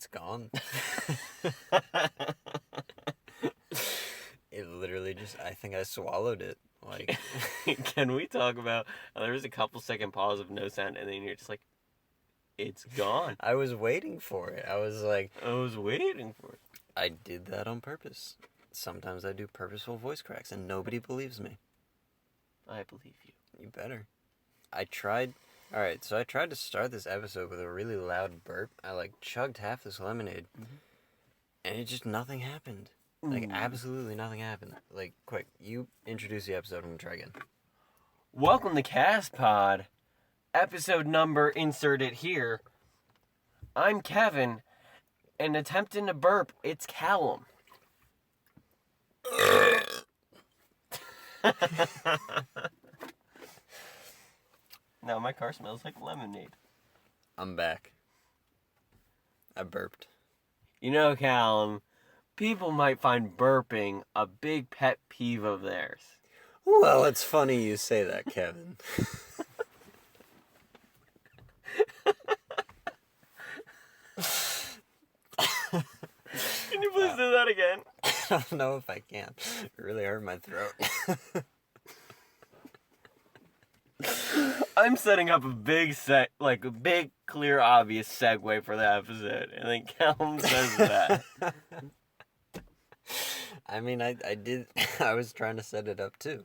It's gone. It literally just, I think I swallowed it. Like, Can we talk about, there was a couple second pause of no sound, and then you're just like, it's gone. I was waiting for it. I was like, I was waiting for it. I did that on purpose. Sometimes I do purposeful voice cracks, and nobody believes me. I believe you. You better. Alright, so I tried to start this episode with a really loud burp. I, chugged half this lemonade, and it just, nothing happened. Absolutely nothing happened. Quick, you introduce the episode, I'm gonna try again. Welcome to Cast Pod. Episode number inserted here. I'm Kevin, and attempting to burp, it's Callum. Now my car smells like lemonade. I'm back. I burped. You know, Callum, people might find burping a big pet peeve of theirs. Well, it's funny you say that, Kevin. Can you please do that again? I don't know if I can. It really hurt my throat. I'm setting up a big clear, obvious segue for the episode, and then Callum says that. I mean, I did. I was trying to set it up too.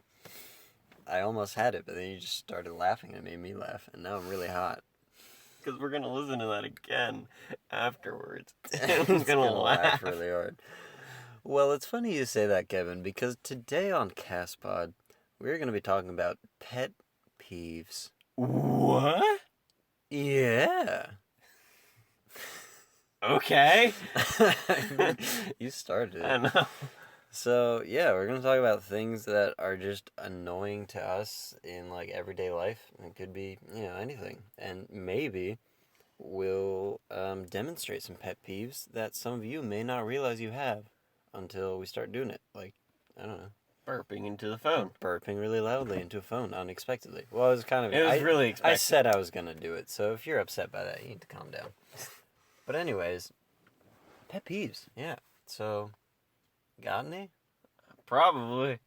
I almost had it, but then you just started laughing and it made me laugh, and now I'm really hot. Because we're going to listen to that again afterwards. I'm going to laugh really hard. Well, it's funny you say that, Kevin, because today on CastPod, we're going to be talking about pet peeves. What? Yeah. Okay. I mean, you started it. I know. So, yeah, we're going to talk about things that are just annoying to us in, everyday life. It could be, anything. And maybe we'll demonstrate some pet peeves that some of you may not realize you have until we start doing it. I don't know. Burping into the phone. Burping really loudly into a phone unexpectedly. Well, it was really expected. I said I was going to do it, so if you're upset by that, you need to calm down. But anyways, pet peeves, yeah. So, got any? Probably.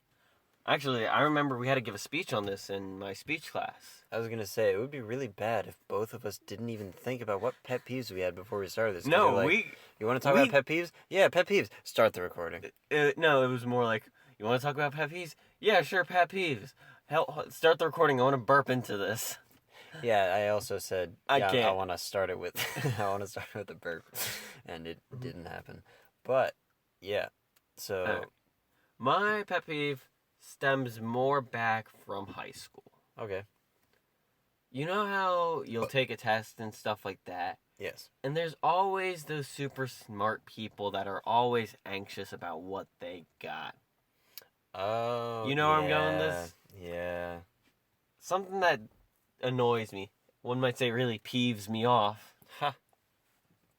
Actually, I remember we had to give a speech on this in my speech class. I was going to say, it would be really bad if both of us didn't even think about what pet peeves we had before we started this. No, You want to talk about pet peeves? Yeah, pet peeves. Start the recording. No, it was more like, you want to talk about pet peeves? Yeah, sure, pet peeves. Hell, start the recording. I want to burp into this. Yeah, I also said, I want to start it with, a burp, and it didn't happen. But, yeah, so... My pet peeve stems more back from high school. Okay. You know how you'll take a test and stuff like that? Yes. And there's always those super smart people that are always anxious about what they got. Oh, you know where I'm going with this? Yeah. Something that annoys me, one might say really peeves me off,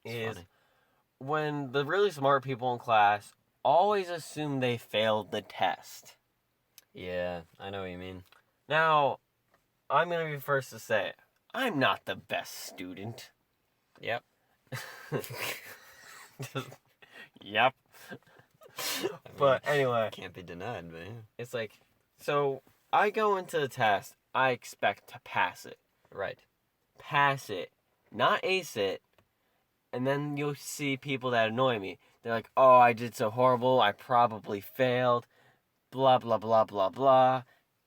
is funny. When the really smart people in class always assume they failed the test. Yeah, I know what you mean. Now, I'm going to be first to say, I'm not the best student. Yep. Yep. But anyway. Can't be denied, man. It's so I go into the test, I expect to pass it. Right. Pass it, not ace it. And then you'll see people that annoy me. They're like, oh, I did so horrible, I probably failed, blah, blah, blah, blah, blah.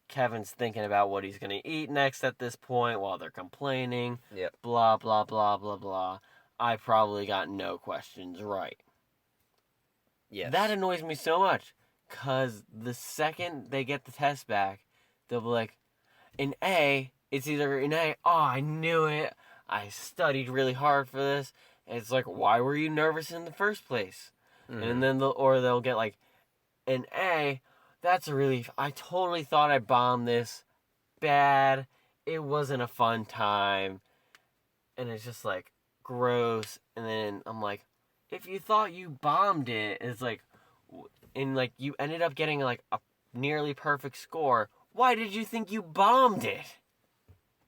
Kevin's thinking about what he's going to eat next at this point while they're complaining. Yep. Blah, blah, blah, blah, blah. I probably got no questions right. Yes. That annoys me so much, because the second they get the test back, they'll be like, an A, it's either an A, oh, I knew it, I studied really hard for this. And it's like, why were you nervous in the first place? Mm-hmm. And then they'll get an A, that's a relief. I totally thought I bombed this bad. It wasn't a fun time. And it's just gross. And then I'm like, if you thought you bombed it, it's and you ended up getting a nearly perfect score, why did you think you bombed it?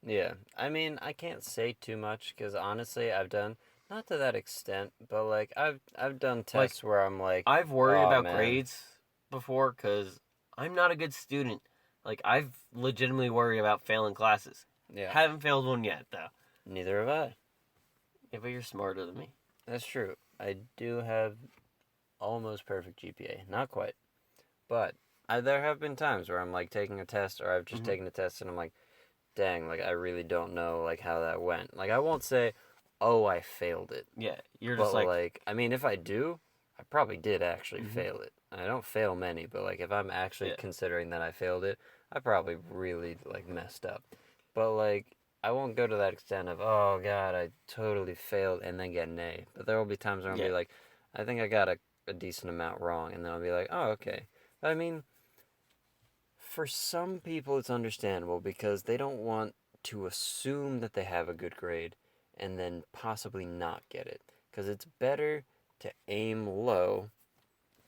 Yeah, I mean, I can't say too much because honestly, I've done Not to that extent, but like I've done Like, tests where I'm like, I've worried oh about man, grades before because I'm not a good student. Like, I've legitimately worried about failing classes. yeah, Haven't failed one yet, though. neither have I. Yeah, but you're smarter than me. That's true. I do have almost perfect GPA, not quite, but there have been times where I'm like taking a test, or I've just Mm-hmm. taken a test, and I'm like, dang, like I really don't know like how that went. Like I won't say, oh, I failed it, Yeah, you're but just like, like I mean, if I do, I probably did actually mm-hmm. fail it. I don't fail many, but like if I'm actually Yeah, considering that I failed it, I probably really like messed up. But like I won't go to that extent of, oh god, I totally failed and then get an A. But there will be times where I'll be yeah. like, I think I got a decent amount wrong, and then I'll be like, oh okay. But I mean, for some people it's understandable because they don't want to assume that they have a good grade and then possibly not get it. Because it's better to aim low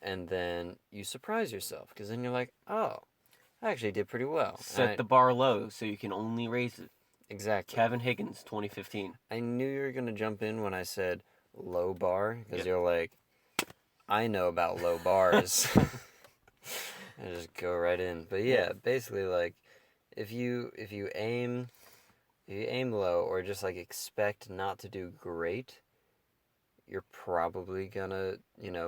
and then you surprise yourself. Because then you're like, oh, I actually did pretty well. Set the bar low so you can only raise it. Exactly. Kevin Higgins, 2015. I knew you were going to jump in when I said low bar. Because Yep. you're like, I know about low bars. And just go right in. But Yeah. yeah, basically like if you aim low or just like expect not to do great, you're probably gonna,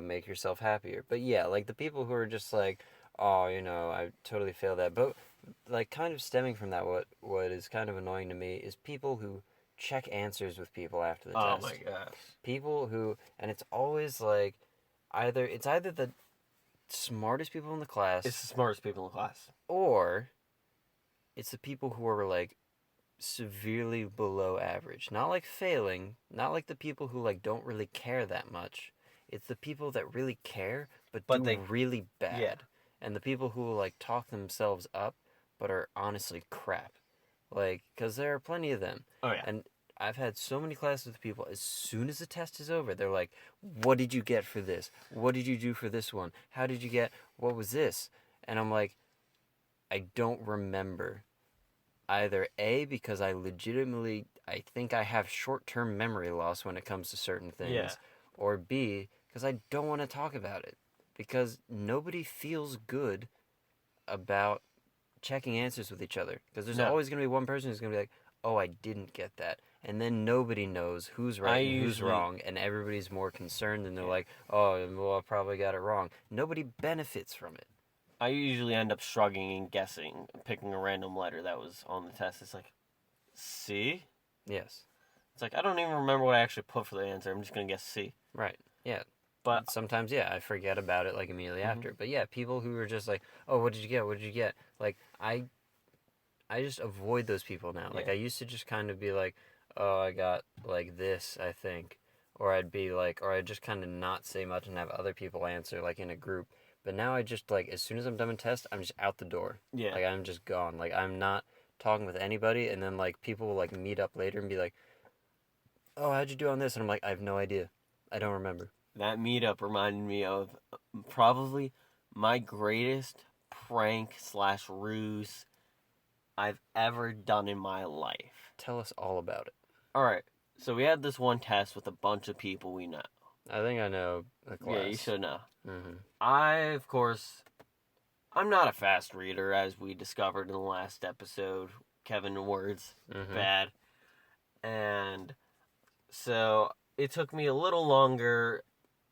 make yourself happier. But yeah, like the people who are just like, oh, I totally failed that. But like kind of stemming from that, what is kind of annoying to me is people who check answers with people after the Oh my test. gosh. People who, and it's always like either the smartest people in the It's class the smartest people in class. or it's the people who are like severely below average. Not like failing, not like the people who like don't really care that much. It's the people that really care but But do they, really yeah. bad. And the people who like talk themselves up but are honestly crap. Like cuz there are plenty of them. Oh yeah. And I've had so many classes with people as soon as the test is over, they're like, "What did you get for this? What did you do for this one? How did you get what was this?" And I'm like, "I don't remember." Either A, because I think I have short-term memory loss when it comes to certain Yeah. things, or B, because I don't want to talk about it. Because nobody feels good about checking answers with each other. Because there's No. always going to be one person who's going to be like, oh, I didn't get that. And then nobody knows who's I right and who's usually, wrong, and everybody's more concerned, and they're yeah. like, oh, well, I probably got it wrong. Nobody benefits from it. I usually end up shrugging and guessing, picking a random letter that was on the test. It's like, C? Yes. It's like, I don't even remember what I actually put for the answer. I'm just going to guess C. Right. Yeah. But, Sometimes, yeah, I forget about it like immediately mhm. after. But yeah, people who are just like, "Oh, what did you get? What did you get?" Like I just avoid those people now. Like Yeah. I used to just kind of be like, "Oh, I got like this, I think," or I'd be like, or I'd just kind of not say much and have other people answer like in a group. But now I just like as soon as I'm done with test, I'm just out the door. Yeah. Like I'm just gone. Like I'm not talking with anybody. And then like people will like meet up later and be like, "Oh, how'd you do on this?" And I'm like, "I have no idea. I don't remember." That meetup reminded me of probably my greatest prank slash ruse I've ever done in my life. Tell us all about it. All right. So we had this one test with a bunch of people we know. I think I know the Yeah, you class. should know. Mm-hmm. Of course, I'm not a fast reader, as we discovered in the last episode. Kevin words Mm-hmm. bad, and so it took me a little longer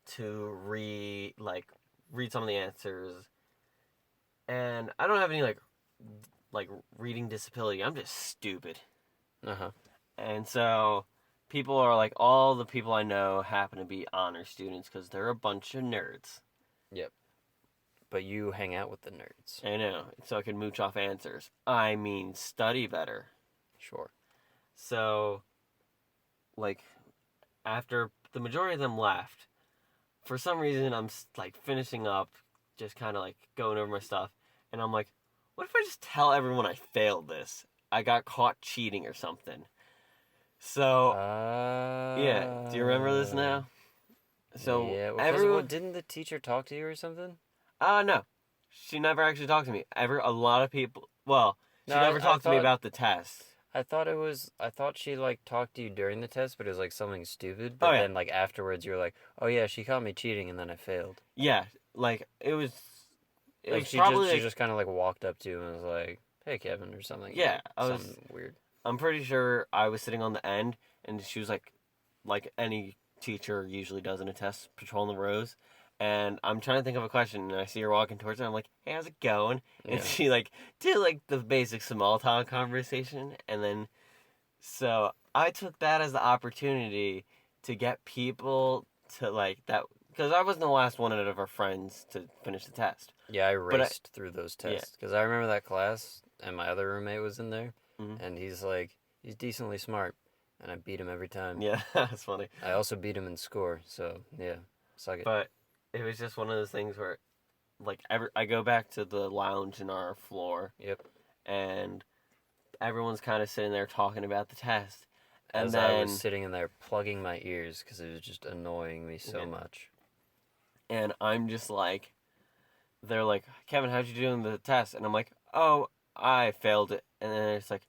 to read some of the answers, and I don't have any like reading disability. I'm just stupid, Uh-huh. and so people are like, all the people I know happen to be honor students because they're a bunch of nerds. Yep. But you hang out with the nerds. I know, so I can mooch off answers. I mean, study better. Sure. So, like, after the majority of them left, for some reason I'm like finishing up, just kind of like going over my stuff, and I'm like, what if I just tell everyone I failed this? I got caught cheating or something. So, yeah, do you remember this now? So, Yeah, because everyone, what didn't the teacher talk to you or something? no. She never actually talked to me. A lot of people, well, No, she never I talked to me thought about the test. I thought she like talked to you during the test, but it was like something stupid. Oh But yeah, then like afterwards, you were like, "Oh yeah, she caught me cheating, and then I failed." yeah. Like it was. It Like was probably she like just kind of like walked up to you and was like, "Hey, Kevin," or something yeah. like I was. something weird. I'm pretty sure I was sitting on the end, and she was like any teacher usually does in a test, patrolling the rows. And I'm trying to think of a question, and I see her walking towards her. I'm like, "Hey, how's it going?" And Yeah. she like did like the basic small talk conversation, and then so I took that as the opportunity to get people to like that because I wasn't the last one out of our friends to finish the test. Yeah, I But I raced through those yeah, tests because I remember that class, and my other roommate was in there, hmm and he's decently smart, and I beat him every time. yeah, that's funny. I also beat him in score, so yeah, suck it. But it was just one of those things where I go back to the lounge in our floor Yep. and everyone's kind of sitting there talking about the test, and As I was then sitting in there plugging my ears because it was just annoying me so yeah, much. and I'm just like, they're like, Kevin, how'd you do in the test? And I'm like, oh, I failed it. And then it's like,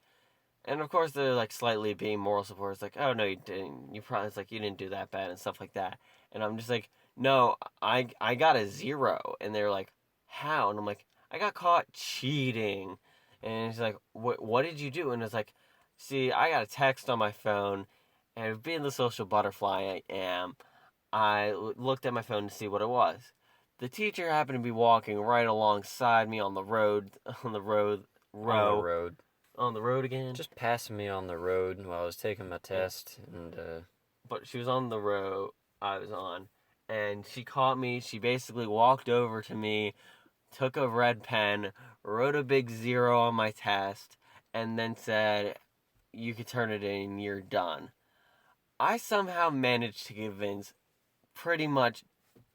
and of course they're like slightly being moral support. It's like, oh no, you didn't. You probably it's like you didn't do that bad and stuff like that. And I'm just like, no, I got a 0. And they're like, how? And I'm like, I got caught cheating. And he's like, what did you do? And it's like, see, I got a text on my phone, and being the social butterfly I am, looked at my phone to see what it was. The teacher happened to be walking right alongside me on the road, on the road On the row, road. on the road again. Just passing me on the road while I was taking my Yeah. test, and But she was on the row I was on, and she caught me. She basically walked over to me, took a red pen, wrote a big 0 on my test, and then said, "You could turn it in. You're done." I somehow managed to convince pretty much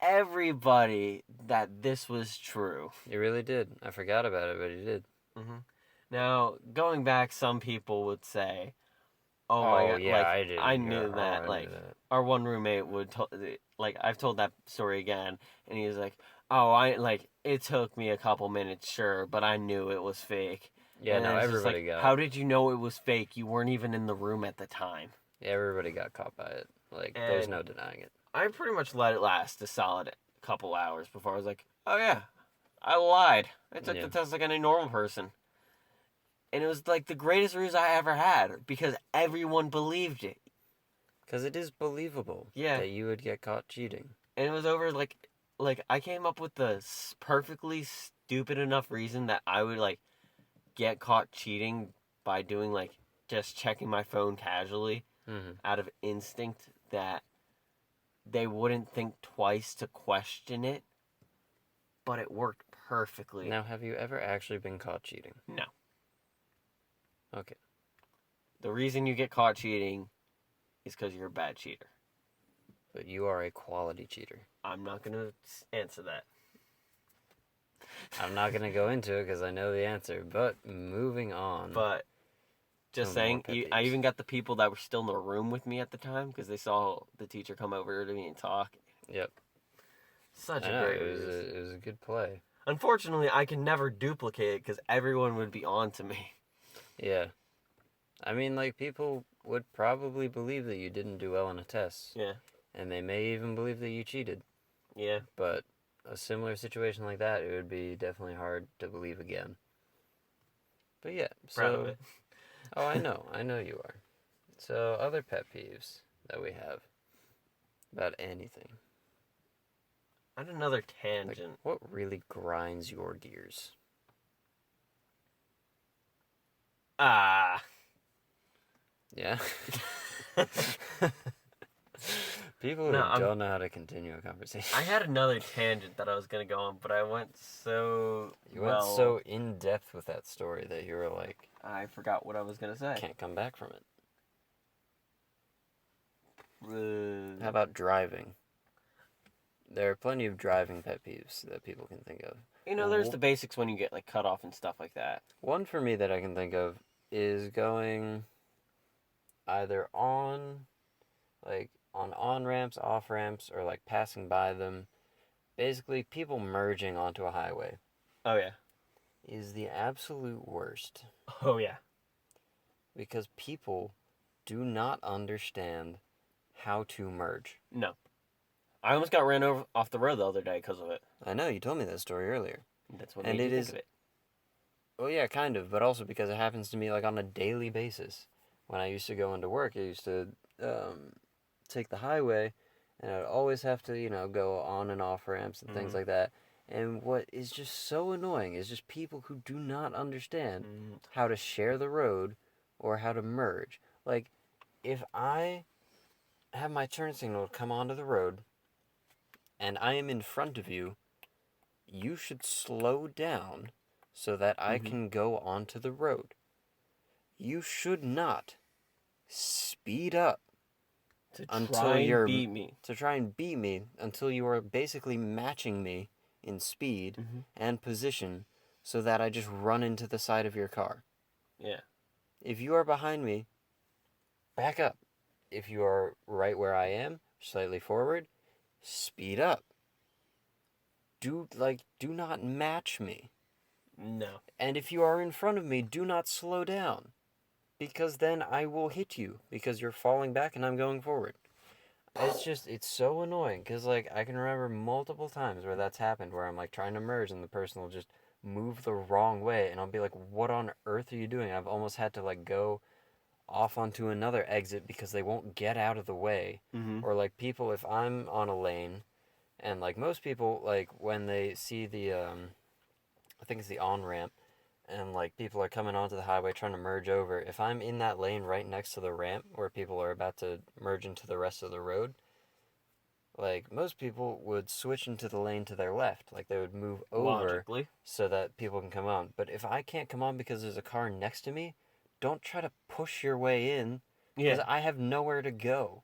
everybody that this was true. you really did. I forgot about it, but you did. hmm Now, going back, some people would say, "Oh my Oh god!" yeah, Like I did. I Yeah, knew oh, that. I knew Like that. our one roommate would like I've told that story again, and he was like, "Oh, I like it took me a couple minutes, sure, but I knew it was fake." Yeah, And no, it's just like, everybody got how did you know it was fake? You weren't even in the room at the time. everybody got caught by it. Like, there's And no denying it. I pretty much let it last a solid couple hours before I was like, "Oh yeah, I lied. I took Yeah, the test like any normal person." And it was like the greatest ruse I ever had because everyone believed it. because it is believable Yeah, that you would get caught cheating. and it was over like I came up with the perfectly stupid enough reason that I would like get caught cheating by doing like just checking my phone casually Hmm. out of instinct that they wouldn't think twice to question it, but it worked perfectly. Now, have you ever actually been caught cheating? No. Okay. The reason you get caught cheating is because you're a bad cheater. But you are a quality cheater. I'm not going to answer that. I'm not going to go into it because I know the answer, but moving on. But just to more saying, pet I peeves. even got the people that were still in the room with me at the time because they saw the teacher come over to me and talk. Yep. Such I a know, great ruse. it was a good play. Unfortunately, I can never duplicate it because everyone would be on to me. Yeah. I mean, like, people would probably believe that you didn't do well on a test. Yeah. And they may even believe that you cheated. Yeah. But a similar situation like that, it would be definitely hard to believe again. But yeah, Proud of so. it. Oh, I know you are. So, other pet peeves that we have about anything. On another Like, tangent. what really grinds your gears? Ah. Yeah? People who No, don't know how to continue a conversation. I had another tangent that I was going to go on, but I went so. You went so in depth with that story that you were like, I forgot what I was going to say. can't come back from it. How Uh, about driving? There are plenty of driving pet peeves that people can think of. there's the basics when you get like cut off and stuff like that. One for me that I can think of is going either on ramps, off ramps, or like passing by them. Basically, people merging onto a highway Oh yeah. is the absolute worst. Oh yeah. because people do not understand how to merge. No. I almost got ran over off the road the other day because of it. I know, you told me that story earlier. That's what And made it me think is, of it. well, yeah, kind of, but also because it happens to me like on a daily basis. When I used to go into work, I used to take the highway, and I'd always have to, go on and off ramps and things Mm-hmm. like that. And what is just so annoying is just people who do not understand Mm-hmm. how to share the road or how to merge. Like, if I have my turn signal come onto the road and I am in front of you, you should slow down so that I Mm-hmm. can go onto the road. You should not speed up To until try and you're beat me. to try and beat me until you are basically matching me in speed Mm-hmm. and position so that I just run into the side of your car. Yeah. If you are behind me, back up. If you are right where I am, slightly forward, speed up. Do not match me. No. And if you are in front of me, do not slow down because then I will hit you because you're falling back and I'm going forward. It's so annoying because, like, I can remember multiple times where that's happened where I'm, like, trying to merge and the person will just move the wrong way and I'll be like, what on earth are you doing? I've almost had to, like, go off onto another exit because they won't get out of the way. Mm-hmm. Or, like, people, if I'm on a lane and, like, most people, like, when they see I think it's the on ramp, and like people are coming onto the highway trying to merge over. If I'm in that lane right next to the ramp where people are about to merge into the rest of the road, like most people would switch into the lane to their left. Like they would move over Logically. so that people can come on. But if I can't come on because there's a car next to me, don't try to push your way in because Yeah. I have nowhere to go.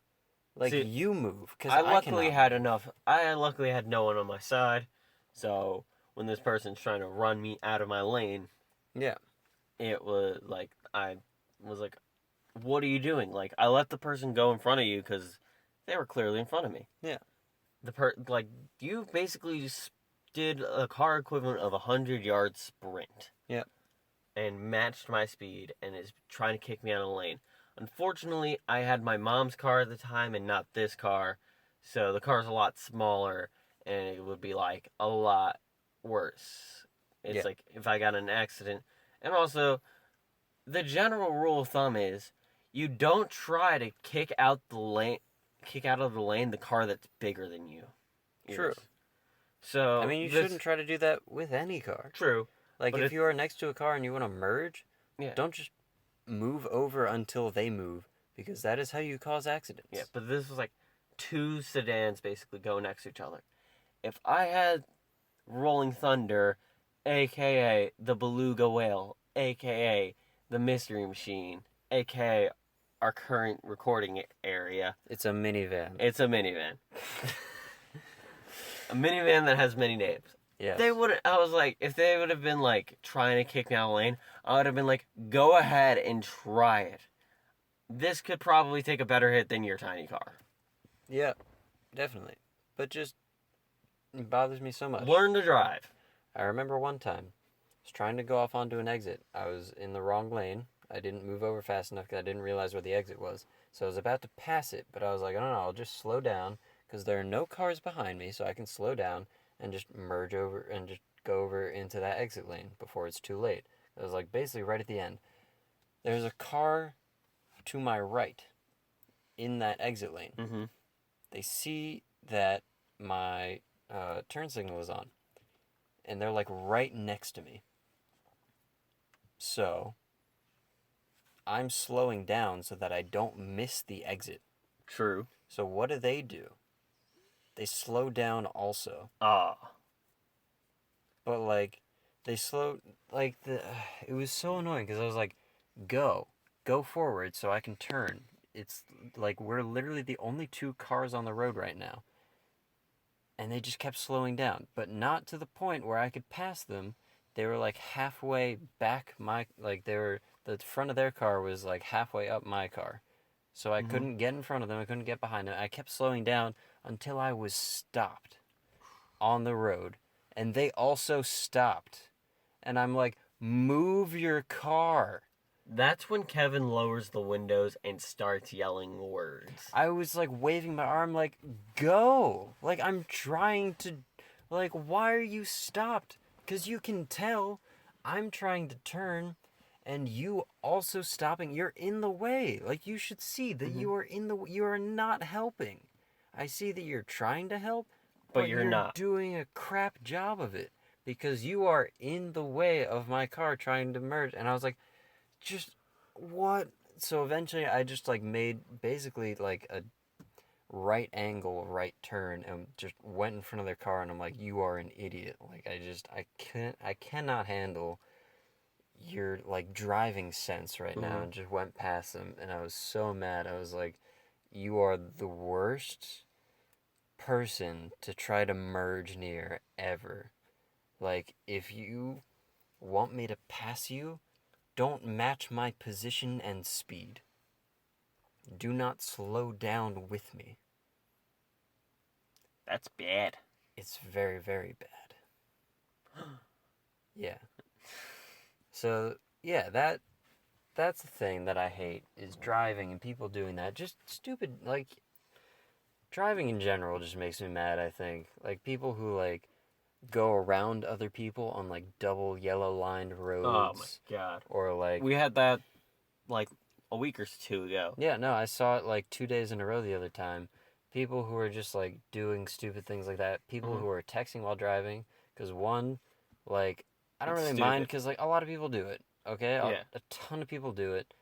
Like See, you move because I I luckily cannot had move. enough. I luckily had no one on my side. So when this person's trying to run me out of my lane, Yeah, it was like I was like, "What are you doing?" Like I let the person go in front of you because they were clearly in front of me. yeah, Like you basically just did a car equivalent of 100-yard sprint yeah, and matched my speed and is trying to kick me out of the lane. Unfortunately, I had my mom's car at the time and not this car, so the car's a lot smaller and it would be like a lot worse. It's yeah. like if I got in an accident. And also, the general rule of thumb is you don't try to kick out of the lane the car that's bigger than you True. is. I So mean, you this shouldn't try to do that with any car. true, Like but if it you are next to a car and you want to merge, yeah. don't just move over until they move because that is how you cause Yeah, accidents. but this was like two sedans basically go next to each other. If I had Rolling Thunder, aka the Beluga Whale, aka the Mystery Machine, aka our current recording area, It's a minivan. it's a minivan. A minivan that has many names. Yes. They would. I was like, if they would have been like trying to kick me out of the lane, I would have been like, go ahead and try it. This could probably take a better hit than your tiny car. Yeah, definitely. But just it bothers me so much. Learn to drive. I remember one time I was trying to go off onto an exit. I was in the wrong lane. I didn't move over fast enough because I didn't realize where the exit was. So I was about to pass it, but I was like, I don't know, I'll just slow down because there are no cars behind me, so I can slow down and just merge over and just go over into that exit lane before it's too late. It was like basically right at the end. There's a car to my right in that exit lane. Mm-hmm. They see that my turn signal is on, and they're like right next to me. So I'm slowing down so that I don't miss the exit. True. So what do? They slow down also, Ah. but like they slow like the. It was so annoying because I was like, go forward so I can turn. It's like we're literally the only two cars on the road right now. And they just kept slowing down, but not to the point where I could pass them. They were like halfway back the front of their car was like halfway up my car. So I Mm-hmm. couldn't get in front of them, I couldn't get behind them. I kept slowing down until I was stopped on the road, and they also stopped. And I'm like, "Move your car." That's when Kevin lowers the windows and starts yelling words. I was like waving my arm, like, go! Like, I'm trying to. Like, why are you stopped? Because you can tell I'm trying to turn and you also stopping. You're in the way. Like, you should see that Mhm. you are in the. You are not helping. I see that you're trying to help, But but you're you're not. doing a crap job of it. Because you are in the way of my car trying to merge. And I was like, just what? So eventually I just like made basically like a right angle right turn and just went in front of their car, and I'm like, you are an idiot. Like, I cannot handle your like driving sense right now, Mhm. and just went past them, and I was so mad. I was like, you are the worst person to try to merge near ever. Like, if you want me to pass you, don't match my position and speed. Do not slow down with me. That's bad. It's very, very bad. Yeah. So, yeah, that's the thing that I hate is driving and people doing that. Just stupid, like, driving in general just makes me mad, I think. Like, people who, like, go around other people on, like, double yellow lined Oh my roads. god. Or, like, We had that like a week or two ago. yeah, no, I saw it, like, 2 days in a row the other time. People who are just, like, doing stupid things like that. People Mhm. who are texting while driving. Because, one, like, I don't It's really mind stupid. because, like, a lot of people do it. Okay? Yeah. A ton of people do it.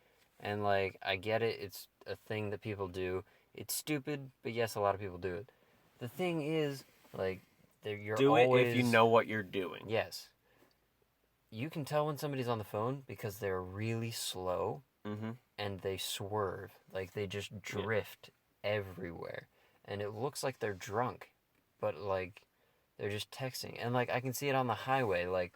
And, like, I get it. It's a thing that people do. It's stupid, but yes, a lot of people do it. The thing is, like, you're Do it if you always. know what you're doing. Yes. You can tell when somebody's on the phone because they're really slow Mhm. and they swerve. Like, they just Yeah. drift everywhere. And it looks like they're drunk, but, like, they're just texting. And, like, I can see it on the highway. Like,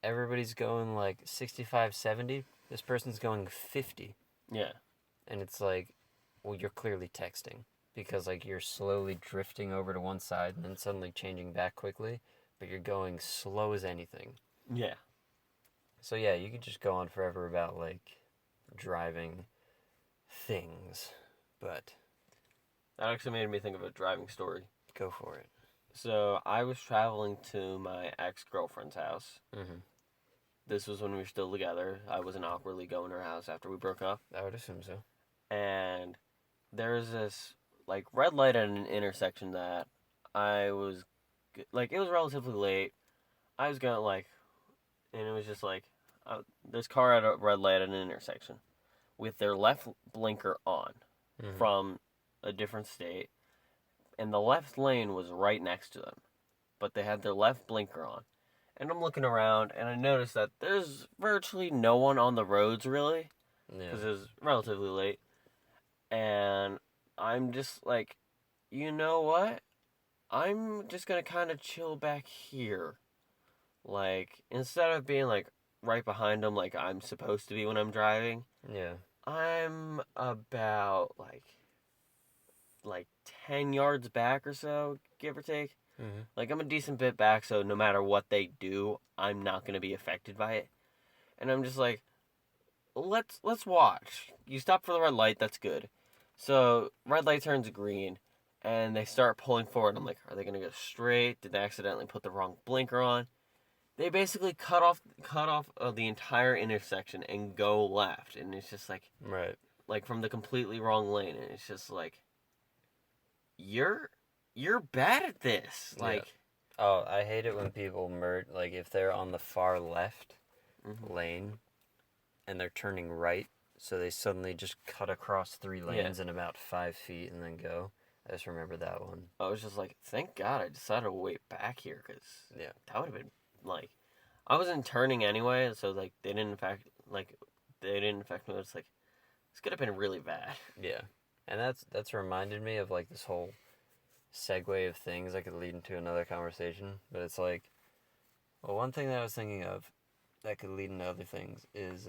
everybody's going, like, 65, 70. This person's going 50. Yeah. And it's like, well, you're clearly texting because, like, you're slowly drifting over to one side and then suddenly changing back quickly, but you're going slow as anything. Yeah. So yeah, you could just go on forever about, like, driving things, but That actually made me think of a driving story. go for it. So I was traveling to my ex-girlfriend's house. Mm-hmm. This was when we were still together. I wasn't awkwardly going to her house after we broke up. I would assume so. And there's this like red light at an intersection that I was like, it was relatively late. I was going like, and it was just like, this car at a red light at an intersection with their left blinker on Mm-hmm. from a different state, and the left lane was right next to them, but they had their left blinker on. And I'm looking around, and I noticed that there's virtually no one on the roads really, Yeah. because it was relatively late. And I'm just like, you know what? I'm just gonna kind of chill back here. Like, instead of being like right behind them like I'm supposed to be when I'm driving, Yeah. I'm about like 10 yards back or so, give or take. Mm-hmm. Like, I'm a decent bit back, so no matter what they do, I'm not going to be affected by it. And I'm just like, let's watch. You stop for the red light, that's good. So, red light turns green, and they start pulling forward. I'm like, are they going to go straight? Did they accidentally put the wrong blinker on? They basically cut off the entire intersection and go left, and it's just Right. like from the completely wrong lane, and it's just like, you're you're bad at this. Yeah. Like, Oh, I hate it when people merge. Like, if they're on the far left mhm. lane and they're turning right, so they suddenly just cut across 3 lanes in about 5 feet and then go. I just remember that one. I was just like, thank God I decided to wait back here, because Yeah. that would have been like, I wasn't turning anyway, so like they didn't affect me. It's like, this could have been really bad. Yeah. And that's reminded me of, like, this whole segue of things that could lead into another conversation. But it's like, well, one thing that I was thinking of that could lead into other things is,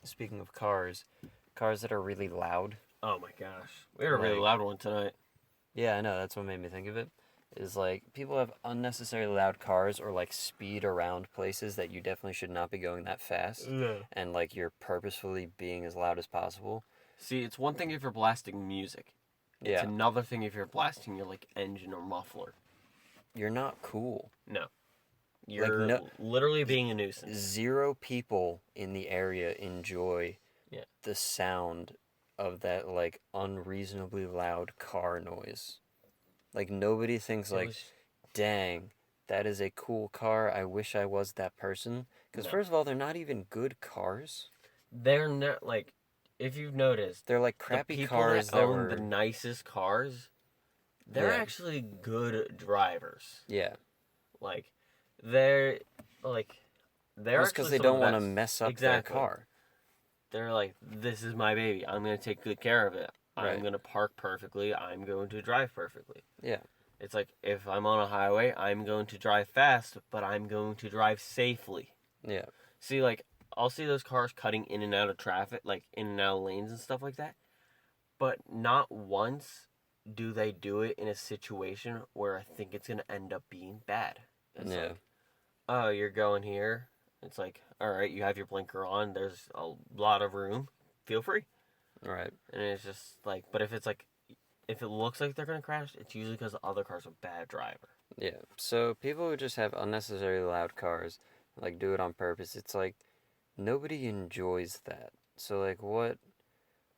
speaking of cars that are really loud. Oh my gosh, we had a really Like, loud one tonight. yeah, I know, that's what made me think of it. is like people have unnecessarily loud cars or like speed around places that you definitely should not be going that fast, Yeah. and like you're purposefully being as loud as possible. See, it's one thing if you're blasting music. It's Yeah, another thing if you're blasting your like engine or muffler. you're not cool. No. Like You're no, literally being a nuisance. zero people in the area enjoy Yeah. the sound of that like unreasonably loud car noise. Like nobody thinks It like, was dang, that is a cool car. I wish I was that person. Because no. first of all, they're not even good cars. They're not like if you've noticed, They're like the crappy people cars that that own the were nicest cars, they're yeah, actually good drivers. yeah. Like they're like they're Well, it's because actually they some of don't the want to best. mess up their Exactly. car. They're like, this is my baby. I'm gonna take good care of it. I'm Right. gonna park perfectly. I'm going to drive perfectly. Yeah. It's like if I'm on a highway, I'm going to drive fast, but I'm going to drive safely. Yeah. See, like I'll see those cars cutting in and out of traffic, like in and out of lanes and stuff like that. But not once do they do it in a situation where I think it's gonna end up being bad. It's Yeah. like, oh, you're going here. It's like, all right, you have your blinker on. There's a lot of room. Feel free. Right. And it's just like, but if it's like, if it looks like they're gonna crash, it's usually because the other car's a bad driver. Yeah. So people who just have unnecessarily loud cars, like do it on purpose, it's like nobody enjoys that. So like what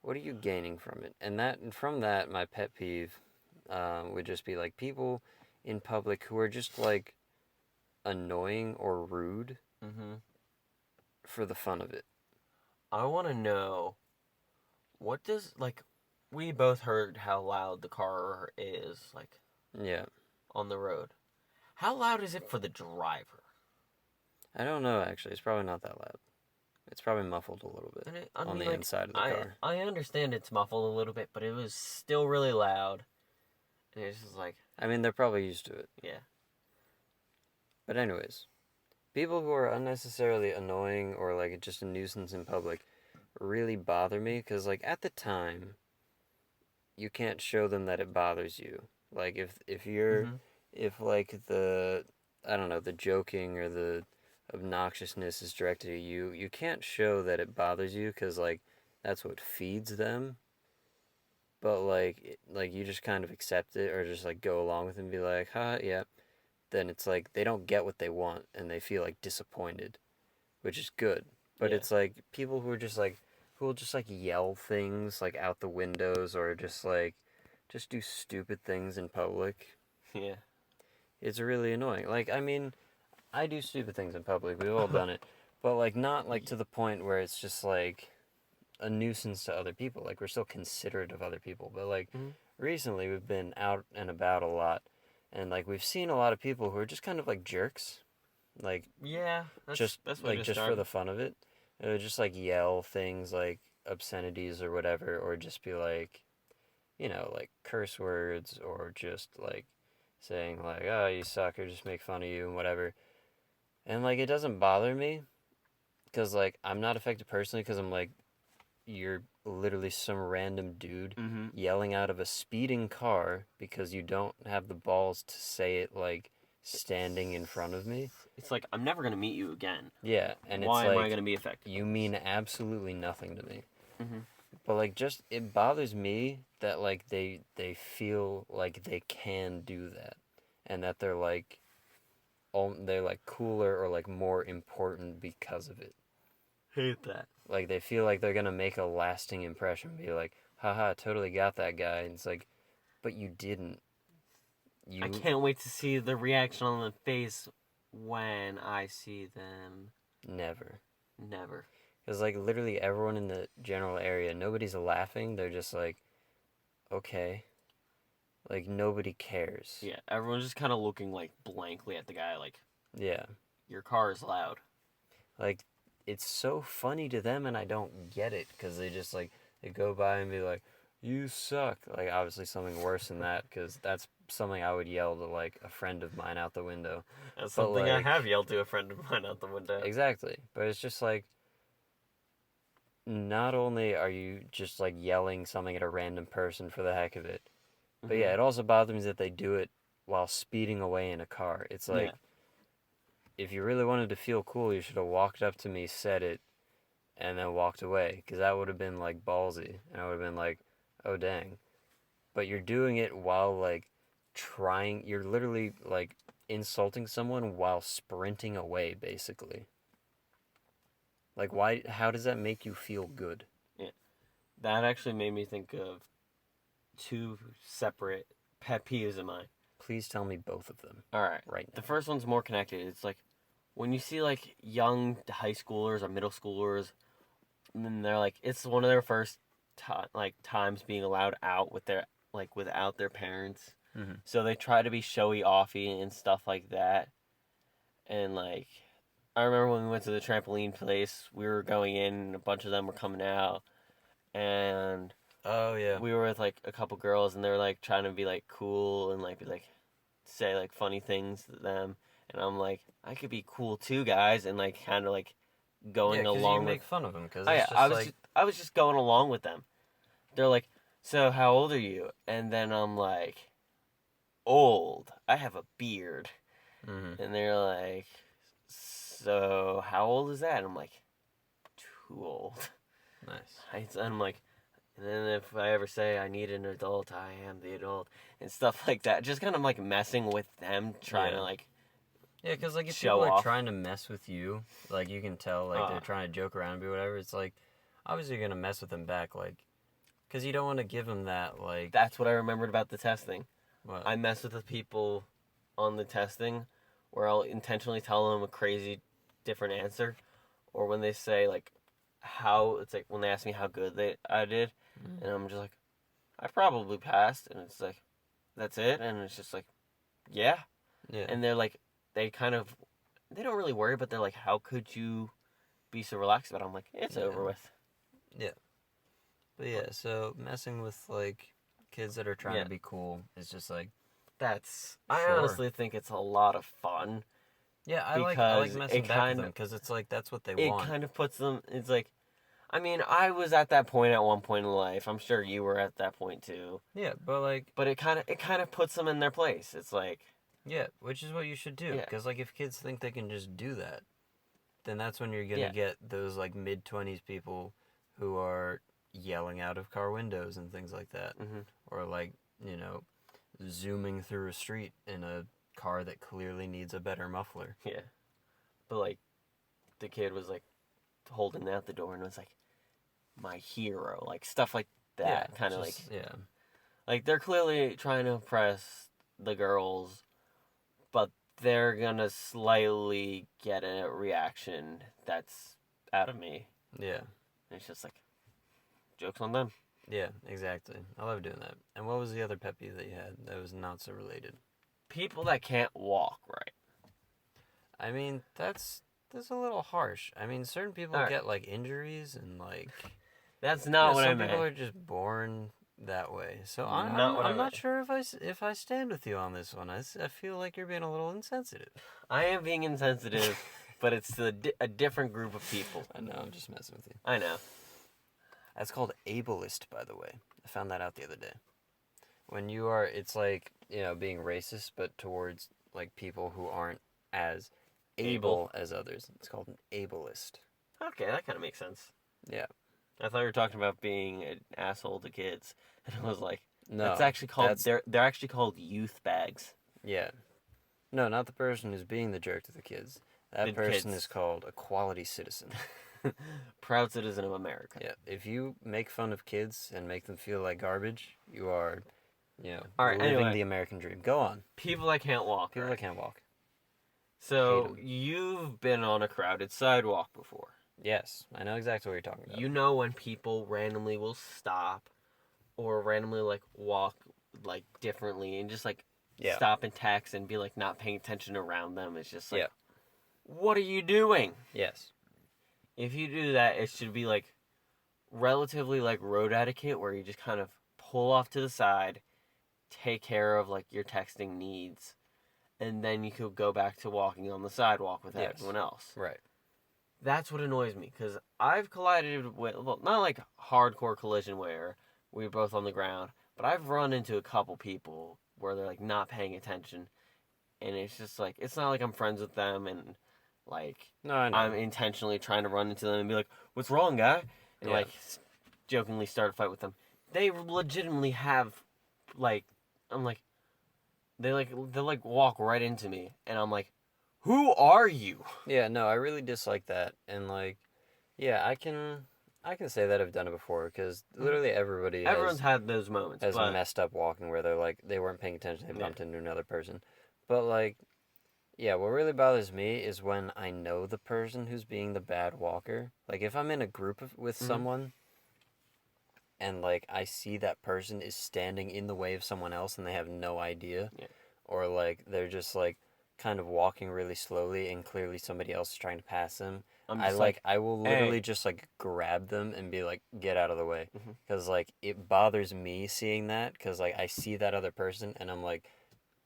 are you gaining from it? And from that, my pet peeve would just be like people in public who are just like annoying or rude Mm-hmm. for the fun of it. I want to know what does like we both heard how loud the car is like Yeah. on the road. How loud is it for the driver? I don't know actually. It's probably not that loud. It's probably muffled a little bit And I on mean, the like inside of the I car. I understand it's muffled a little bit, but it was still really loud. And it's just like, I mean, they're probably used to it. yeah, But anyways, people who are unnecessarily annoying or like just a nuisance in public really bother me because like at the time you can't show them that it bothers you. Like if you're mm-hmm. if like the I don't know, the joking or the obnoxiousness is directed at you, you can't show that it bothers you cuz like that's what feeds them. But like you just kind of accept it or just like go along with it and be like, "Huh, yeah." Then it's like they don't get what they want and they feel like disappointed, which is good. But Yeah, it's like people who are just like who will just like yell things like out the windows or just do stupid things in public. yeah. It's really annoying. Like I mean, I do stupid things in public. We've all done it. But like not like to the point where it's just like a nuisance to other people. Like we're still considerate of other people. But like Mhm. recently we've been out and about a lot and like we've seen a lot of people who are just kind of like jerks. Like Yeah, that's what it just for started. the fun of it. It would just like yell things like obscenities or whatever, or just be like, like curse words, or just like saying like, "Oh, you suck," or just make fun of you and whatever. And like it doesn't bother me because like I'm not affected personally because I'm like you're literally some random dude Mm-hmm. yelling out of a speeding car because you don't have the balls to say it like standing in front of me. It's like I'm never gonna meet you again. Yeah, and it's Why am I like gonna be affected by you this? mean absolutely nothing to me. Mm-hmm. But like just it bothers me that like they feel like they can do that and that they're like cooler or like more important because of it. Hate that. Like they feel like they're going to make a lasting impression, be like, "Haha, totally got that guy." And it's like, "But you didn't. I You can't wait to see the reaction on the face when I see them. never." Never. Cuz like literally everyone in the general area, nobody's laughing. They're just like, "Okay." Like nobody cares. Yeah, everyone's just kind of looking like blankly at the guy, like Yeah. your car is loud. Like it's so funny to them and I don't get it cuz they just like they go by and be like, "You suck." Like obviously something worse than that cuz that's something I would yell to like a friend of mine out the window. That's But something I have like yelled to a friend of mine out the window. exactly. But it's just like not only are you just like yelling something at a random person for the heck of it, but Mm-hmm. yeah, it also bothers me that they do it while speeding away in a car. It's Yeah. like, if you really wanted to feel cool, you should have walked up to me, said it, and then walked away. Because that would have been, like, ballsy. And I would have been like, oh, dang. But you're doing it while, like, you're literally, like, insulting someone while sprinting away, basically. Like, why, how does that make you feel good? Yeah. That actually made me think of two separate pet peeves of mine. Please tell me both of them All right. right The now. first one's more connected. It's like when you see like young high schoolers or middle schoolers, and then they're like, it's one of their first times being allowed out with their like without their parents. Mm-hmm. So they try to be showy offy and stuff like that. And like I remember when we went to the trampoline place, we were going in and a bunch of them were coming out and Oh, yeah. we were with like a couple girls and they were like trying to be like cool and like be like say like funny things to them and I'm like I could be cool too guys and like kind of like going Yeah, because along you make with fun of them. Because oh it's yeah just like, I was just going along with them. They're like, so how old are you? And then I'm like, old, I have a beard. mm-hmm. And they're like, so how old is that? And I'm like, too old. Nice. I'm like, and then if I ever say I need an adult, I am the adult and stuff like that. Just kind of like messing with them, trying Yeah. to like Yeah, because like if show people are off. trying to mess with you, like you can tell, like they're trying to joke around and be whatever. It's like, obviously you're gonna mess with them back, like, because you don't want to give them that, like. That's what I remembered about the testing. What? I mess with the people on the testing where I'll intentionally tell them a crazy different answer, or when they say like how it's like when they ask me how good I did, and I'm just like I probably passed, and it's like that's it, and it's just like yeah, Yeah. and they're like they don't really worry, but they're like how could you be so relaxed about it? I'm like it's Yeah. over with. Yeah. But yeah, so messing with like kids that are trying Yeah. to be cool is just like. I Sure. honestly think it's a lot of fun. Yeah, I like Because messing it back with kind them of because it's like that's what they it want. kind of puts them. It's like, I mean, I was at that point at one point in life. I'm sure you were at that point too. Yeah, but like. But it kind of puts them in their place. It's like, Yeah, which is what you should do. Yeah. Because like if kids think they can just do that, then that's when you're gonna Yeah. get those like mid-20s people who are yelling out of car windows and things like that, Mhm. or like zooming through a street in a car that clearly needs a better muffler. yeah. But like, the kid was like holding out the door and was like, my hero, like stuff like that. Kind of like, yeah, like they're clearly trying to impress the girls, but they're gonna slightly get a reaction that's out of me. yeah, And it's just like, jokes on them. yeah, exactly. I love doing that. And what was the other pet peeve that you had that was not so related? People that can't walk right. I mean, that's a little harsh. I mean, certain people All right. get like injuries and like. That's not what I some people meant. are just born that way. So Not what I I'm not meant. sure if I stand with you on this one. I feel like you're being a little insensitive. I am being insensitive, but it's to a different group of people. I know, I'm just messing with you. I know. That's called ableist, by the way. I found that out the other day. When you are, it's like, being racist, but towards, like, people who aren't as able as others. It's called an ableist. Okay, that kind of makes sense. Yeah. I thought you were talking about being an asshole to kids, and I was like, No. that's actually called. They're actually called youth bags. Yeah. No, not the person who's being the jerk to the kids. That The person kids. is called a quality citizen. Proud citizen of America. Yeah, if you make fun of kids and make them feel like garbage, you are, All right, living anyway. the American dream. Go on. People that can't walk. People right? that can't walk. So Hate 'em. you've been on a crowded sidewalk before. Yes, I know exactly what you're talking about. You know when people randomly will stop, or randomly like walk like differently, and just like Yeah. stop and text and be like not paying attention around them. It's just like, Yeah. what are you doing? Yes. If you do that, it should be like relatively like road etiquette, where you just kind of pull off to the side, take care of like your texting needs, and then you could go back to walking on the sidewalk with Yes. everyone else. Right. That's what annoys me, because I've collided with, well, not like hardcore collision where we're both on the ground, but I've run into a couple people where they're like not paying attention, and it's just like it's not like I'm friends with them and like No, I I'm know. intentionally trying to run into them and be like, "What's wrong, guy?" and Yeah. like jokingly start a fight with them. They legitimately have like I'm like they like walk right into me, and I'm like, "Who are you?" Yeah, no, I really dislike that. And like, yeah, I can say that I've done it before because literally everybody Everyone's had those moments, has but messed up walking where they're like they weren't paying attention, they yeah. bumped into another person. But like, yeah, what really bothers me is when I know the person who's being the bad walker. Like if I'm in a group with Mm-hmm. someone and like I see that person is standing in the way of someone else and they have no idea, Yeah. or like they're just like kind of walking really slowly and clearly somebody else is trying to pass them. I'm I just like, like I will literally "Hey." just like grab them and be like get out of the way Mm-hmm. cuz like it bothers me seeing that cuz like I see that other person and I'm like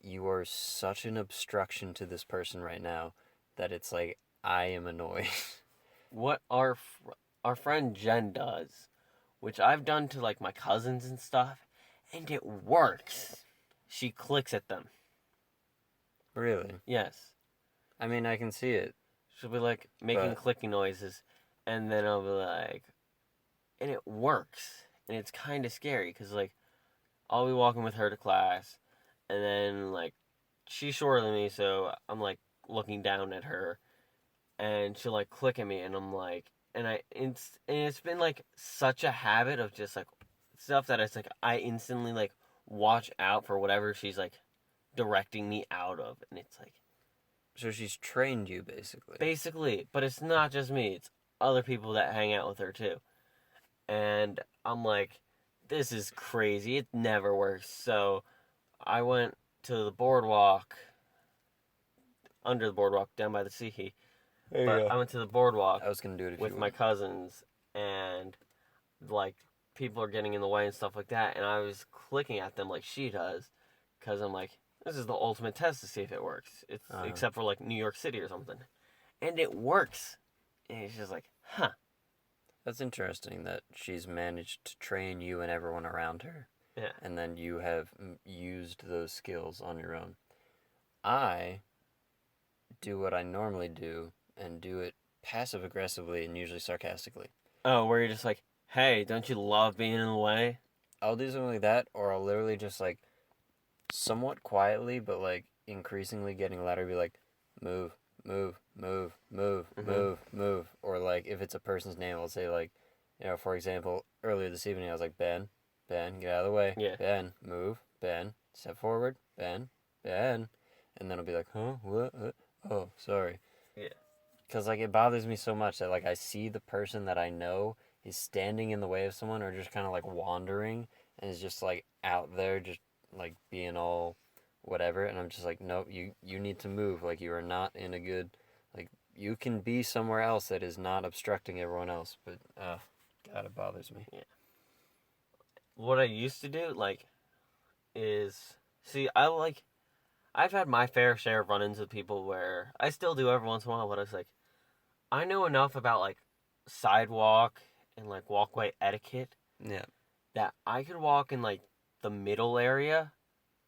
you are such an obstruction to this person right now that it's like I am annoyed. What our friend Jen does, which I've done to like my cousins and stuff, and it works. She clicks at them. Really. Yes. I mean, I can see it, She'll be like making but clicking noises, and then I'll be like, and it works, and it's kind of scary because like I'll be walking with her to class, and then like she's shorter than me, so I'm like looking down at her, and she'll like click at me, and I'm like, and it's been like such a habit of just like stuff that it's like I instantly like watch out for whatever she's like directing me out of, and it's like so she's trained you basically. basically, but it's not just me; it's other people that hang out with her too, and I'm like, this is crazy. It never works. So I went to the boardwalk, under the boardwalk, down by the sea. There you But go. I went to the boardwalk I was gonna do it if you with my wouldn't. cousins, and like people are getting in the way and stuff like that, and I was clicking at them like she does, because I'm like, this is the ultimate test to see if it works. It's Uh, except for like New York City or something, and it works. And it's just like, huh? that's interesting that she's managed to train you and everyone around her, Yeah. and then you have used those skills on your own. I do what I normally do and do it passive aggressively and usually sarcastically. Oh, where you're just like, hey, don't you love being in the way? I'll do something like that, or I'll literally just like somewhat quietly, but like increasingly getting louder, be like, move, move, move, move, Mm-hmm. move, move. Or like if it's a person's name, I'll say like, for example, earlier this evening I was like, Ben, Ben, get out of the way. Yeah. Ben, move, Ben, step forward, Ben, Ben. And then I'll be like, huh, what? Oh, sorry. Yeah. Because like it bothers me so much that like I see the person that I know is standing in the way of someone or just kind of like wandering and is just like out there just like being all whatever, and I'm just like nope, you need to move, like you are not in a good, like you can be somewhere else that is not obstructing everyone else, but god, it bothers me. Yeah. What I used to do, like, is see, I've had my fair share of run-ins with people where I still do every once in a while, but it's like I know enough about like sidewalk and like walkway etiquette Yeah, that I could walk in like the middle area